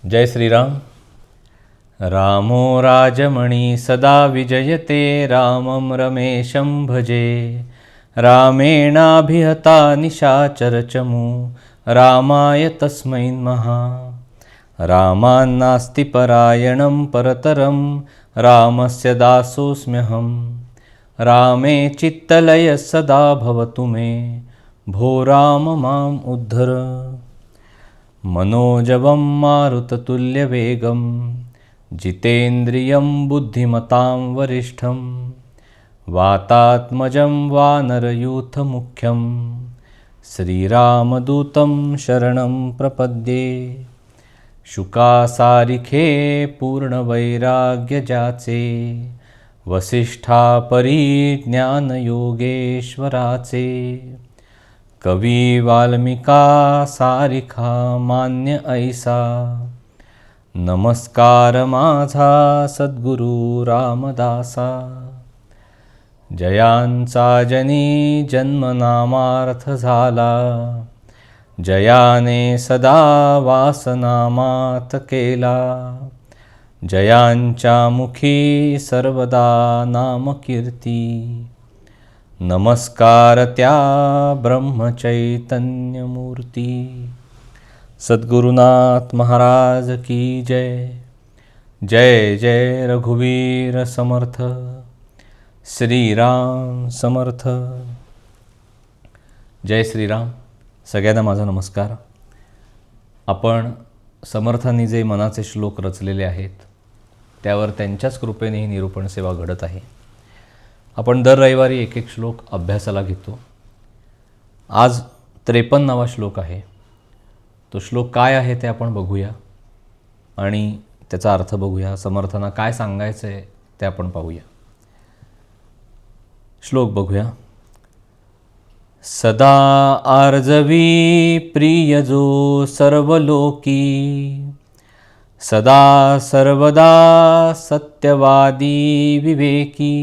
जय श्रीराम. रामो राजमणी सदा विजयते, रामं रमेशं भजे. रामेणाभिहता निशाचरचमू, रामाय तस्मै नमः. रामान्नास्ति परायणं परतरं, रामस्य दासोऽस्म्यहं. रामे चित्तलयः सदा भवतु मे, भो राम माम् उद्धर. मनोजवं मारुततुल्यवेगं, जितेन्द्रियं बुद्धिमतां वरिष्ठं. वातात्मजं वानरयूथमुख्यं, श्रीरामदूतं शरणं प्रपद्ये. शुकासारिखे पूर्णवैराग्यजाचे, वसिष्ठा परिज्ञानयोगेश्वराचे. कवी वाल्मिका सारिखा मान्य ऐसा, नमस्कार माझा सद्गुरु रामदासा. जयांचा जनी जन्मनामार्थ झाला, जयाने सदा वासनामात केला. जयांच्या मुखी सर्वदा नामकीर्ती, नमस्कार त्या ब्रह्मचैतन्यमूर्ती. सद्गुरुनाथ महाराज की जय. जय जय रघुवीर समर्थ. श्रीराम समर्थ. जय श्रीराम. सगळ्यांना माझा नमस्कार. आपण समर्थांनी जे मनाचे श्लोक रचलेले आहेत त्यावर त्यांच्याच कृपेने ही निरूपण सेवा घडत आहे. आपण दर रविवारी एक एक श्लोक अभ्यासाला घेतो. आज 53वा श्लोक आहे. तो श्लोक काय आहे ते आपण बघूया आणि त्याचा अर्थ बघूया. समर्थांना काय सांगायचं आहे ते आपण पाहूया. श्लोक बघूया. सदा आर्जवी प्रिय जो सर्वलोकी, सदा सर्वदा सत्यवादी विवेकी.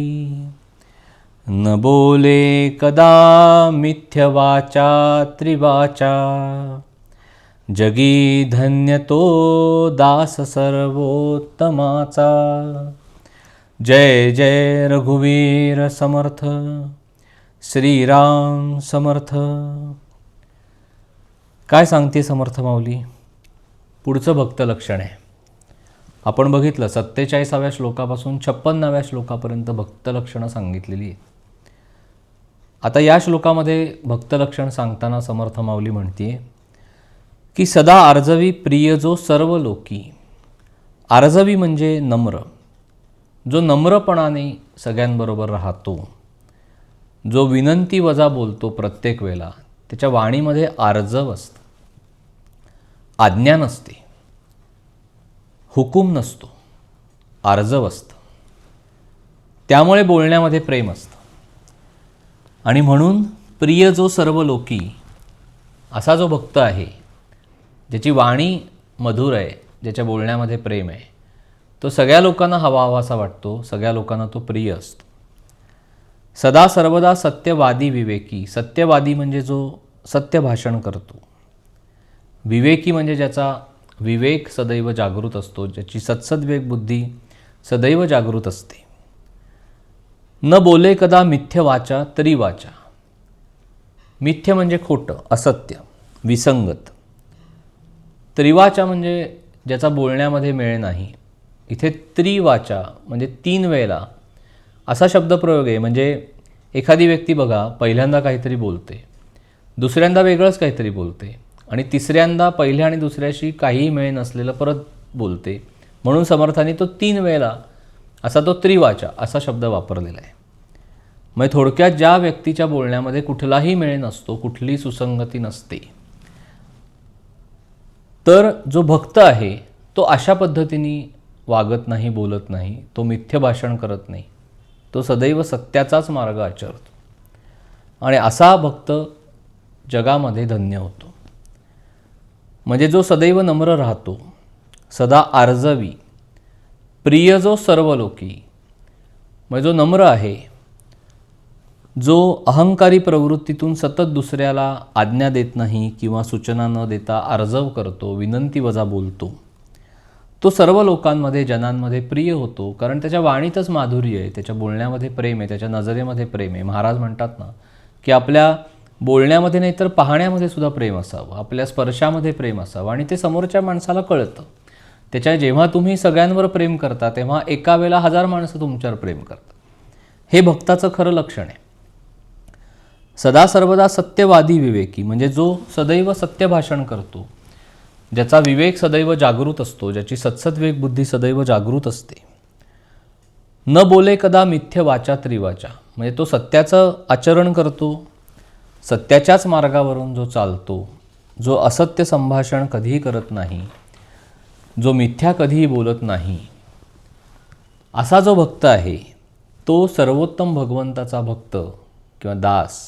न बोले कदा मिथ्यवाचा त्रिवाचा, जगी धन्य तो दास सर्वोत्तमाचा. जय जय रघुवीर समर्थ. श्रीराम समर्थ. काय सांगते समर्थ माऊली? पुढचं भक्त लक्षण आहे. आपण बघितलं 47व्या श्लोकापासून 56व्या श्लोकापर्यंत भक्त लक्षणं सांगितलेली आहेत. आता या श्लोकामध्ये भक्त लक्षण सांगताना समर्थ माऊली म्हणते की सदा आर्जवी प्रिय जो सर्व लोकी. आर्जवी म्हणजे नम्र, जो नम्रपणाने सगळ्यांबरोबर राहतो, जो विनंती वजा बोलतो प्रत्येक वेळेला. त्याच्या वाणीमध्ये आर्जव असतं, आज्ञा नसते, हुकूम नसतो, आर्जव असतं. त्यामुळे बोलण्यामध्ये प्रेम असतं. आणि म्हणून प्रिय जो सर्व लोकी असा जो भक्त आहे, ज्याची वाणी मधुर आहे, ज्याच्या बोलण्यामध्ये प्रेम आहे, तो सगळ्या लोकांना हवासा वाटतो, सगळ्या लोकांना तो प्रिय असतो. सदा सर्वदा सत्यवादी विवेकी. सत्यवादी म्हणजे जो सत्य भाषण करतो. विवेकी म्हणजे ज्याचा विवेक सदैव जागृत असतो, ज्याची सत्सद्विवेक बुद्धी सदैव जागृत असते. न बोले कदा मिथ्य वाचा तरी वाचा. मिथ्य म्हणजे खोटं, असत्य, विसंगत. त्रिवाचा म्हणजे ज्याचा बोलण्यामध्ये मेळ नाही. इथे त्रिवाचा म्हणजे 3 वेळेला असा शब्दप्रयोग आहे. म्हणजे एखादी व्यक्ती बघा, पहिल्यांदा काहीतरी बोलते, दुसऱ्यांदा वेगळंच काहीतरी बोलते आणि तिसऱ्यांदा पहिल्या आणि दुसऱ्याशी काहीही मेळ नसलेलं परत बोलते. म्हणून समर्थांनी तो 3 वेळेला असा तो त्रिवाचा असा शब्द वापरलेला आहे. म्हणजे थोडक्यात ज्या व्यक्तीच्या बोलण्यामध्ये कुठलाही मेळ नसतो, कुठलीही सुसंगती नसते, तर जो भक्त आहे तो अशा पद्धतीने वागत नाही, बोलत नाही, तो मिथ्य भाषण करत नाही, तो सदैव सत्याचाच मार्ग आचरतो. आणि असा भक्त जगामध्ये धन्य होतो. म्हणजे जो सदैव नम्र राहतो, सदा आर्जवी, प्रिय जो सर्व लोकी. म्हणजे जो नम्र आहे जो अहंकारी प्रवृत्तीतून सतत दुसऱ्याला आज्ञा देत नाही किंवा सूचना न देता आर्जव करतो, विनंती वजा बोलतो, तो सर्व लोकांमध्ये, जनांमध्ये प्रिय होतो. कारण त्याच्या वाणीतच माधुर्य आहे, त्याच्या बोलण्यामध्ये प्रेम आहे, त्याच्या नजरेमध्ये प्रेम आहे. महाराज म्हणतात ना की आपल्या बोलण्यामध्ये नाही तर पाहण्यामध्ये सुद्धा प्रेम असावं, आपल्या स्पर्शामध्ये प्रेम असावं, आणि ते समोरच्या माणसाला कळतं. त्याच्या जेव्हा तुम्ही सगळ्यांवर प्रेम करता तेव्हा एका वेळेला 1000 माणसं तुमच्यावर प्रेम करतात. हे भक्ताचं खरं लक्षण आहे. सदा सर्वदा सत्यवादी विवेकी म्हणजे जो सदैव सत्य भाषण करतो, ज्याचा विवेक सदैव जागृत असतो, ज्याची सत्सद्विवेक बुद्धी सदैव जागृत असते. न बोले कदा मिथ्य वाचा त्रिवाचा म्हणजे तो सत्याचं आचरण करतो, सत्याच्याच मार्गावरून जो चालतो, जो असत्य संभाषण कधीही करत नाही, जो मिथ्या कधीही बोलत नाही, असा जो भक्त आहे तो सर्वोत्तम भगवंताचा भक्त किंवा दास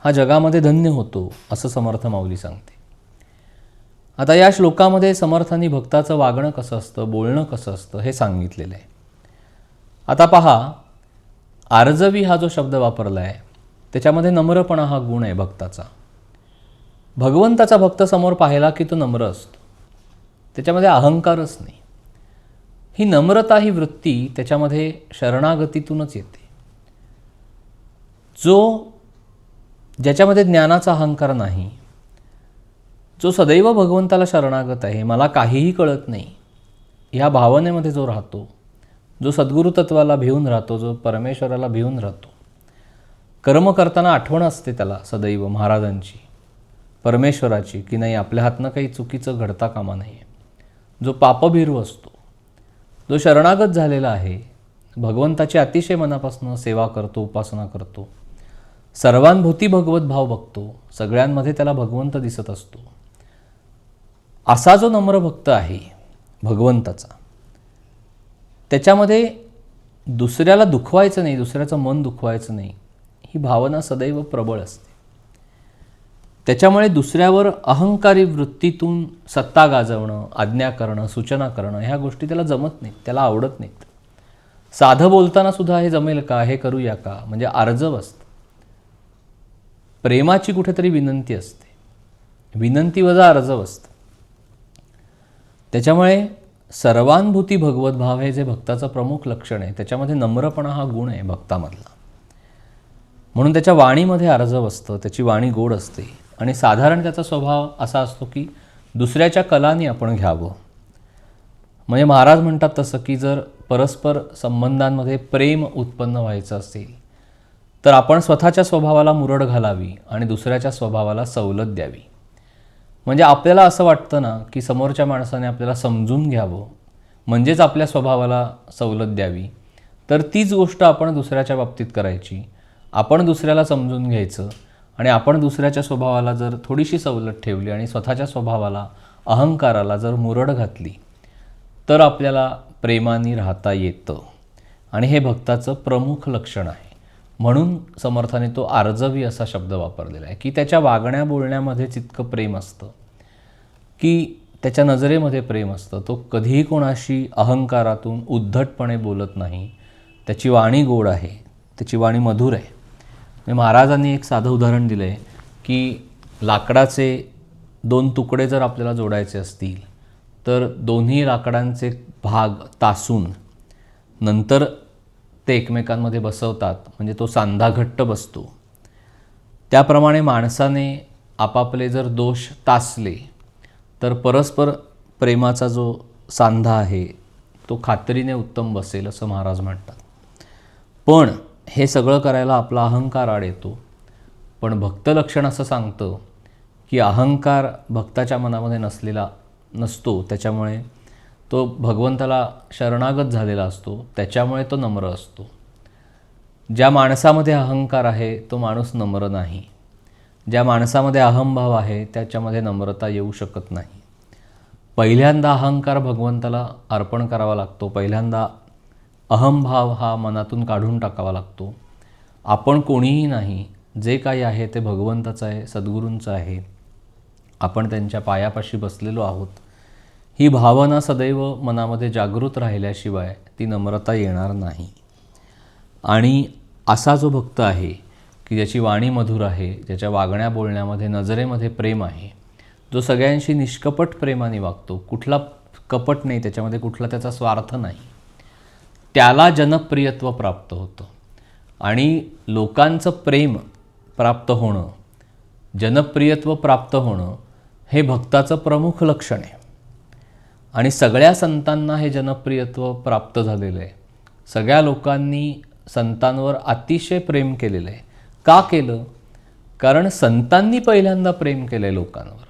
हा जगामध्ये धन्य होतो, असं समर्थ माऊली सांगते. आता या श्लोकामध्ये समर्थांनी भक्ताचं वागणं कसं असतं, बोलणं कसं असतं हे सांगितलेलं आहे. आता पहा, आर्जवी हा जो शब्द वापरला आहे त्याच्यामध्ये नम्रपणा हा गुण आहे भक्ताचा. भगवंताचा भक्त समोर पाहिला की तो नम्र असतो, त्याच्यामध्ये अहंकारच नाही. ही नम्रता, ही वृत्ती त्याच्यामध्ये शरणागतीतूनच येते. ज्याच्यामध्ये ज्ञानाचा अहंकार नाही, जो सदैव भगवंताला शरणागत आहे, मला काहीही कळत नाही ह्या भावनेमध्ये जो राहतो, जो सद्गुरु तत्वाला भिवून राहतो, जो परमेश्वराला भिवून राहतो, कर्म करताना आठवण असते त्याला सदैव महाराजांची, परमेश्वराची, की नाही आपल्या हातनं काही चुकीचं घडता कामा नाही आहे. जो पापभीरू असतो, जो शरणागत झालेला आहे, भगवंताची अतिशय मनापासून सेवा करतो, उपासना करतो, सर्वांभूती भगवत भाव बघतो, सगळ्यांमध्ये त्याला भगवंत दिसत असतो, असा जो नम्र भक्त आहे भगवंताचा, त्याच्यामध्ये दुसऱ्याला दुखवायचं नाही, दुसऱ्याचं मन दुखवायचं नाही, ही भावना सदैव प्रबळ असते. त्याच्यामुळे दुसऱ्यावर अहंकारी वृत्तीतून सत्ता गाजवणं, आज्ञा करणं, सूचना करणं ह्या गोष्टी त्याला जमत नाहीत, त्याला आवडत नाहीत. साधं बोलताना सुद्धा हे जमेल का, हे करूया का, म्हणजे आर्जव असतं. प्रेमाची कुठेतरी विनंती असते, विनंती वजा आर्जव असतं. त्याच्यामुळे सर्वांभूती भगवत भाव हे जे भक्ताचं प्रमुख लक्षण आहे, त्याच्यामध्ये नम्रपणा हा गुण आहे भक्तामधला. म्हणून त्याच्या वाणीमध्ये आर्जव असतं, त्याची वाणी गोड असते, आणि साधारण त्याचा स्वभाव असा असतो की दुसऱ्याच्या कलानी आपण घ्यावं. म्हणजे महाराज म्हणतात तसं की जर परस्पर संबंधांमध्ये प्रेम उत्पन्न व्हायचं असेल तर आपण स्वतःच्या स्वभावाला मुरड घालावी आणि दुसऱ्याच्या स्वभावाला सवलत द्यावी. म्हणजे आपल्याला असं वाटतं ना की समोरच्या माणसाने आपल्याला समजून घ्यावं म्हणजेच आपल्या स्वभावाला सवलत द्यावी, तर तीच गोष्ट आपण दुसऱ्याच्या बाबतीत करायची. आपण दुसऱ्याला समजून घ्यायचं आणि आपण दुसऱ्याच्या स्वभावाला जर थोडीशी सवलत ठेवली आणि स्वतःच्या स्वभावाला, अहंकाराला जर मुरड घातली तर आपल्याला प्रेमाने राहता येतं. आणि हे भक्ताचं प्रमुख लक्षण आहे. म्हणून समर्थाने तो आर्जवी असा शब्द वापरलेला आहे की त्याच्या वागण्या बोलण्यामध्येच इतकं प्रेम असतं, की त्याच्या नजरेमध्ये प्रेम असतं. तो कधीही कोणाशी अहंकारातून उद्धटपणे बोलत नाही. त्याची वाणी गोड आहे, त्याची वाणी मधुर आहे. महाराजांनी एक साधं उदाहरण दिलं आहे की लाकडाचे 2 तुकडे जर आपल्याला जोडायचे असतील तर दोन्ही लाकडांचे भाग तासून नंतर ते एकमेकांमध्ये बसवतात, म्हणजे तो सांधा घट्ट बसतो. त्याप्रमाणे माणसाने आपापले जर दोष तासले तर परस्पर प्रेमाचा जो सांधा आहे तो खात्रीने उत्तम बसेल असं महाराज म्हणतात. पण हे सगळं करायला आपला अहंकार आड येतो. पण भक्तलक्षण असं सांगतं की अहंकार भक्ताच्या मनामध्ये नसतो, त्याच्यामुळे तो भगवंताला शरणागत झालेला असतो, त्याच्यामुळे तो नम्र असतो. ज्या माणसामध्ये अहंकार आहे तो माणूस नम्र नाही. ज्या माणसामध्ये अहंभाव आहे त्याच्यामध्ये नम्रता येऊ शकत नाही. पहिल्यांदा अहंकार भगवंताला अर्पण करावा लागतो, पहिल्यांदा अहंभाव हा मनातून काढून टाकावा लागतो. आपण कोणीही नाही, जे काही आहे ते भगवंताचं आहे, सद्गुरूंचं आहे, आपण त्यांच्या पायापाशी बसलेलो आहोत. ही भावना सदैव मनामध्ये जागृत राहिल्याशिवाय ती नम्रता येणार नाही. आणि असा जो भक्त आहे की ज्याची वाणी मधुर आहे, ज्याच्या वागण्या बोलण्यामध्ये नजरेमध्ये प्रेम आहे, जो सगळ्यांशी निष्कपट प्रेमाने वागतो, कुठला कपट नाही त्याच्यामध्ये, कुठला त्याचा स्वार्थ नाही, त्याला जनप्रियत्व प्राप्त होतं. आणि लोकांचं प्रेम प्राप्त होणं, जनप्रियत्व प्राप्त होणं हे भक्ताचं प्रमुख लक्षण आहे. आणि सगळ्या संतांना हे जनप्रियत्व प्राप्त झालेलं आहे. सगळ्या लोकांनी संतांवर अतिशय प्रेम केलेलं आहे. का केलं? कारण संतांनी पहिल्यांदा प्रेम केलं आहे लोकांवर.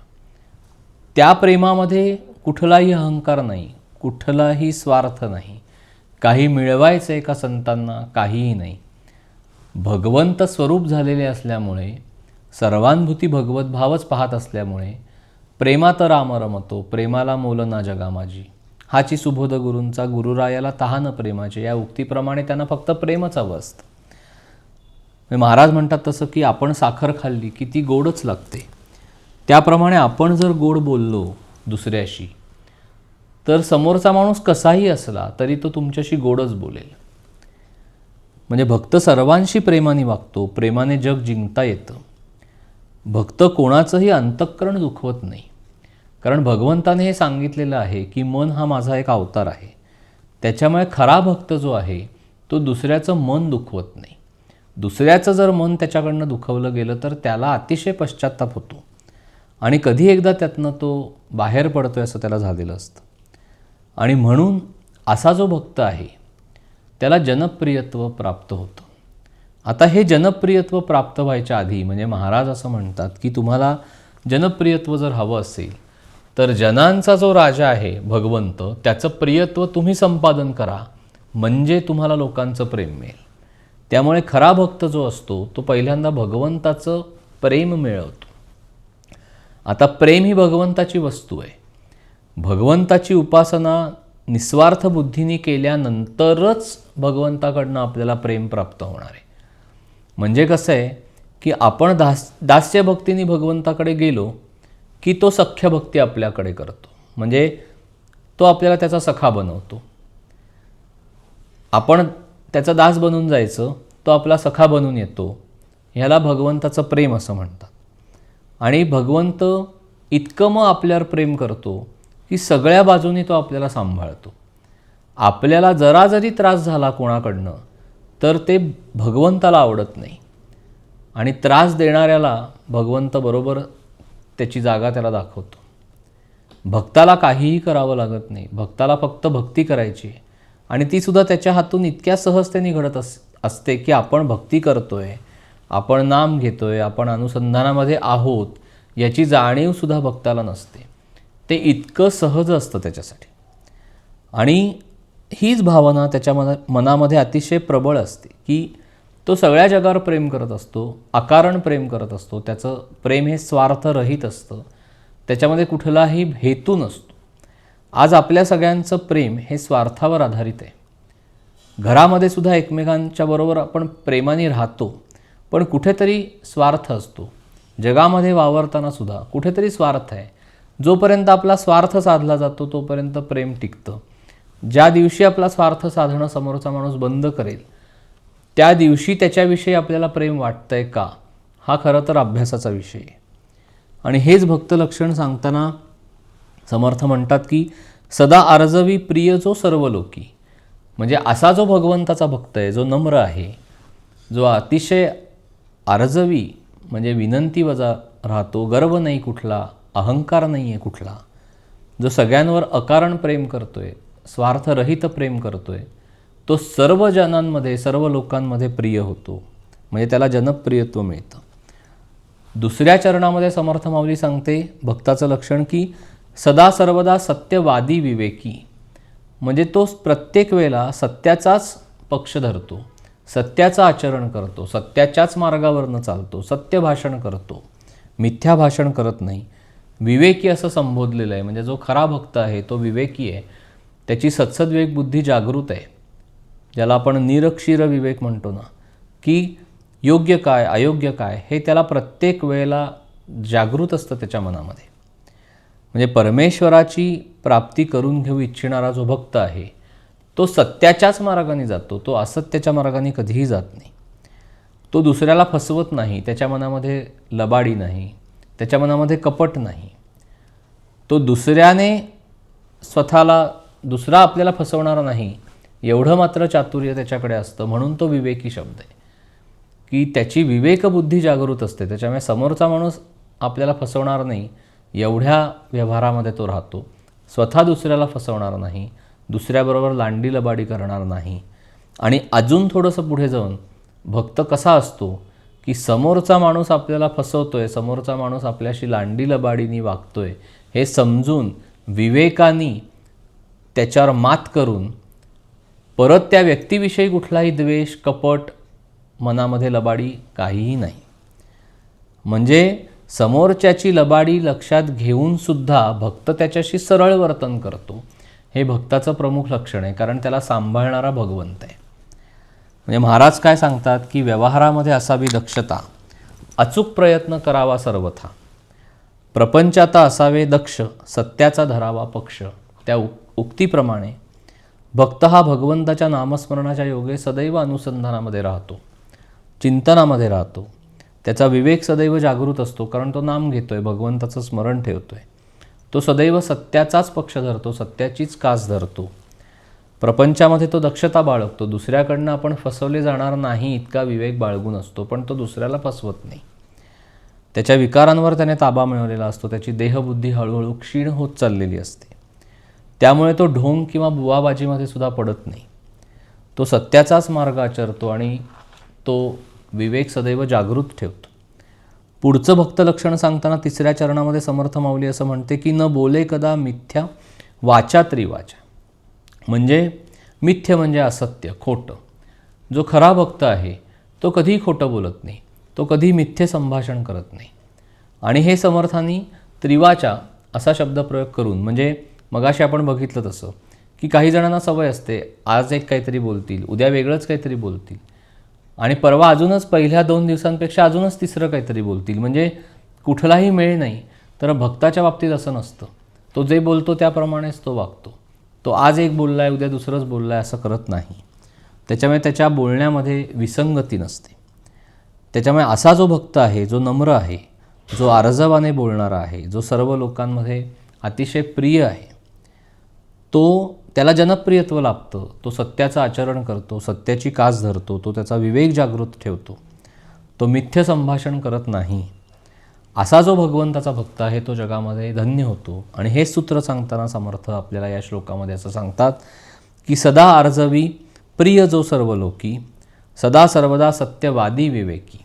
त्या प्रेमामध्ये कुठलाही अहंकार नाही, कुठलाही स्वार्थ नाही. काही मिळवायचं आहे का संतांना? काहीही नाही. भगवंत स्वरूप झालेले असल्यामुळे, सर्वानुभूती भगवत भावच पाहत असल्यामुळे, प्रेमात राम रमतो, प्रेमाला मोल ना जगा माझी, हाची सुबोध गुरूंचा, गुरुरायाला तहान प्रेमाचे, या उक्तीप्रमाणे त्यांना फक्त प्रेमच हवं असतं. महाराज म्हणतात तसं की आपण साखर खाल्ली की ती गोडच लागते, त्याप्रमाणे आपण जर गोड बोललो दुसऱ्याशी तर समोरचा माणूस कसाही असला तरी तो तुमच्याशी गोडच बोलेल. म्हणजे भक्त सर्वांशी प्रेमाने वागतो, प्रेमाने जग जिंकता येतं. भक्त कोणाचंही अंतःकरण दुखवत नाही, कारण भगवंताने हे सांगितलेलं आहे की मन हा माझा एक अवतार आहे. त्याच्यामुळे खरा भक्त जो आहे तो दुसऱ्याचं मन दुखवत नाही. दुसऱ्याचं जर मन त्याच्याकडनं दुखवलं गेलं तर त्याला अतिशय पश्चात्ताप होतो आणि कधी एकदा त्यातनं तो बाहेर पडतोय असं त्याला झालेलं असतं. आणि म्हणून असा जो भक्त आहे त्याला जनप्रियत्व प्राप्त होतं. आता हे जनप्रियत्व प्राप्त व्हायच्या आधी, म्हणजे महाराज असं म्हणतात की तुम्हाला जनप्रियत्व जर हवं असेल तर जनांचा जो राजा आहे भगवंत, त्याचं प्रियत्व तुम्ही संपादन करा, म्हणजे तुम्हाला लोकांचं प्रेम मिळेल. त्यामुळे खरा भक्त जो असतो तो पहिल्यांदा भगवंताचं प्रेम मिळवतो. आता प्रेम ही भगवंताची वस्तू आहे. भगवंताची उपासना निस्वार्थ बुद्धीने केल्यानंतरच भगवंताकडनं आपल्याला प्रेम प्राप्त होणार आहे. म्हणजे कसं आहे की आपण दास्य भक्तीने भगवंताकडे गेलो की तो सख्य भक्ती आपल्याकडे करतो, म्हणजे तो आपल्याला त्याचा सखा बनवतो. आपण त्याचा दास बनून जायचं, तो आपला सखा बनून येतो. ह्याला भगवंताचं प्रेम असं म्हणतात. आणि भगवंत इतकं मग आपल्यावर प्रेम करतो की सगळ्या बाजूनी तो आपल्याला सांभाळतो. आपल्याला जरा जरी त्रास झाला कोणाकडनं तर ते भगवंताला आवडत नाही, आणि त्रास देणाऱ्याला भगवंत बरोबर त्याची जागा त्याला दाखवतो. भक्ताला काहीही करावं लागत नाही, भक्ताला फक्त भक्ती करायची, आणि ती सुद्धा त्याच्या हातून इतक्या सहजतेने घडत असते की आपण भक्ती करतोय, आपण नाम घेतोय, आपण अनुसंधानामध्ये आहोत याची जाणीवसुद्धा भक्ताला नसते. ते इतकं सहज असतं त्याच्यासाठी. आणि हीच भावना त्याच्या मनामध्ये अतिशय प्रबळ असते की तो सगळ्या जगावर प्रेम करत असतो, अकारण प्रेम करत असतो. त्याचं प्रेम हे स्वार्थरहित असतं, त्याच्यामध्ये कुठलाही हेतू नसतो. आज आपल्या सगळ्यांचं प्रेम हे स्वार्थावर आधारित आहे. घरामध्ये सुद्धा एकमेकांच्या बरोबर आपण प्रेमाने राहतो, पण कुठेतरी स्वार्थ असतो. जगामध्ये वावरताना सुद्धा कुठेतरी स्वार्थ आहे. जोपर्यंत आपला स्वार्थ साधला जातो तोपर्यंत प्रेम टिकतं. ज्या दिवशी आपला स्वार्थ साधणं समोरचा माणूस बंद करेल त्या दिवशी त्याच्याविषयी आपल्याला प्रेम वाटतंय का, हा खरं तर अभ्यासाचा विषय आहे. आणि हेच भक्त लक्षण सांगताना समर्थ म्हणतात की सदा आर्जवी प्रिय जो सर्व लोकी. म्हणजे असा जो भगवंताचा भक्त आहे, जो नम्र आहे, जो अतिशय आर्जवी म्हणजे विनंती वजा राहतो, गर्व नाही कुठला, अहंकार नाही आहे कुठला, जो सगळ्यांवर अकारण प्रेम करतोय, स्वार्थरहित प्रेम करतोय, तो सर्व जनांमध्ये, सर्व लोकांमध्ये प्रिय होतो. म्हणजे त्याला जनप्रियत्व मिळतं. दुसऱ्या चरणामध्ये समर्थ माऊली सांगते भक्ताचं लक्षण की सदा सर्वदा सत्यवादी विवेकी. म्हणजे तो प्रत्येक वेळेला सत्याचाच पक्ष धरतो, सत्याचं आचरण करतो, सत्याच्याच मार्गावरनं चालतो, सत्य भाषण करतो, मिथ्या भाषण करत नाही. विवेकी असं संबोधलेलं आहे. म्हणजे जो खरा भक्त आहे तो विवेकी आहे. त्याची सत्सद्विवेक बुद्धी जागृत आहे, ज्याला आपण निरक्षीर विवेक म्हणतो ना, की योग्य काय अयोग्य काय हे त्याला प्रत्येक वेळेला जागृत असतं त्याच्या मनामध्ये. म्हणजे परमेश्वराची प्राप्ती करून घेऊ इच्छिणारा जो भक्त आहे तो सत्याच्याच मार्गाने जातो, तो असत्याच्या मार्गाने कधीही जात नाही. तो दुसऱ्याला फसवत नाही, त्याच्या मनामध्ये लबाडी नाही, त्याच्या मनामध्ये कपट नाही. तो दुसऱ्याने स्वतःला दुसरा आपल्याला फसवणारा नाही एवढं मात्र चातुर्य त्याच्याकडे असतं. म्हणून तो विवेकी शब्द आहे की त्याची विवेकबुद्धी जागृत असते. त्याच्यामुळे समोरचा माणूस आपल्याला फसवणार नाही एवढ्या व्यवहारामध्ये तो राहतो. स्वतः दुसऱ्याला फसवणार नाही, दुसऱ्याबरोबर लांडी लबाडी करणार नाही. आणि अजून थोडंसं पुढे जाऊन भक्त कसा असतो की समोरचा माणूस आपल्याला फसवतोय, समोरचा माणूस आपल्याशी लांडी लबाडीनी वागतोय हे समजून विवेकानी त्याच्यावर मात करून परत त्या व्यक्तीविषयी कुठलाही द्वेष, कपट, मनामध्ये लबाडी काहीही नाही. म्हणजे समोरच्याची लबाडी लक्षात घेऊन सुद्धा भक्त त्याच्याशी सरळ वर्तन करतो. हे भक्ताचं प्रमुख लक्षण आहे, कारण त्याला सांभाळणारा भगवंत आहे. म्हणजे महाराज काय सांगतात की व्यवहारामध्ये असावी दक्षता, अचूक प्रयत्न करावा सर्वथा, प्रपंचाता असावे दक्ष, सत्याचा धरावा पक्ष. त्या उक्तीप्रमाणे भक्त हा भगवंताच्या नामस्मरणाच्या योगे सदैव अनुसंधानामध्ये राहतो, चिंतनामध्ये राहतो. त्याचा विवेक सदैव जागृत असतो, कारण तो नाम घेतोय, भगवंताचं स्मरण ठेवतोय. तो सदैव सत्याचाच पक्ष धरतो, सत्याचीच कास धरतो. प्रपंचामध्ये तो दक्षता बाळगतो. दुसऱ्याकडनं आपण फसवले जाणार नाही इतका विवेक बाळगून असतो, पण तो दुसऱ्याला फसवत नाही. त्याच्या विकारांवर त्याने ताबा मिळवलेला असतो. त्याची देहबुद्धी हळूहळू क्षीण होत चाललेली असते. त्यामुळे तो ढोंग किंवा बुवाबाजीमध्ये सुद्धा पडत नाही. तो सत्याचाच मार्ग आचरतो आणि तो विवेक सदैव जागृत ठेवतो. पुढचं भक्त लक्षण सांगताना 3ऱ्या चरणामध्ये समर्थ माऊली असं म्हणते की न बोले कदा मिथ्या वाचा त्रिवाचा. म्हणजे मिथ्य म्हणजे असत्य, खोटं. जो खरा भक्त आहे तो कधीही खोटं बोलत नाही, तो कधी मिथ्य संभाषण करत नाही. आणि हे समर्थांनी त्रिवाचा असा शब्दप्रयोग करून, म्हणजे मगाशी आपण बघितलं तसं की काही जणांना सवय असते, आज एक काहीतरी बोलतील, उद्या वेगळंच काहीतरी बोलतील, आणि परवा अजूनच पहिल्या 2 दिवसांपेक्षा अजूनच तिसरं काहीतरी बोलतील. म्हणजे कुठलाही मेळ नाही. तर भक्ताच्या बाबतीत असं नसतं. तो जे बोलतो त्याप्रमाणेच तो वागतो. तो आज एक बोलला आहे, उद्या दुसरंच बोलला आहे असं करत नाही. त्याच्यामुळे त्याच्या बोलण्यामध्ये विसंगती नसते. त्याच्यामुळे असा जो भक्त आहे, जो नम्र आहे, जो आर्जवाने बोलणारा आहे, जो सर्व लोकांमध्ये अतिशय प्रिय आहे, तो त्याला जनप्रियत्व लाभतं. तो सत्याचं आचरण करतो, सत्याची कास धरतो, तो त्याचा विवेक जागृत ठेवतो, तो मिथ्य संभाषण करत नाही. असा जो भगवंताचा भक्त आहे तो जगामध्ये धन्य होतो. आणि हे सूत्र सांगताना समर्थ आपल्याला या श्लोकामध्ये असं सांगतात की सदा आर्जवी प्रिय जो सर्व लोकी, सदा सर्वदा सत्यवादी विवेकी,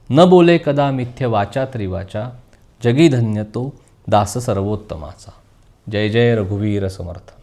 न बोले कदा मिथ्य वाचा त्रिवाचा, जगी धन्य तो दास सर्वोत्तमाचा. जय जय रघुवीर समर्थ.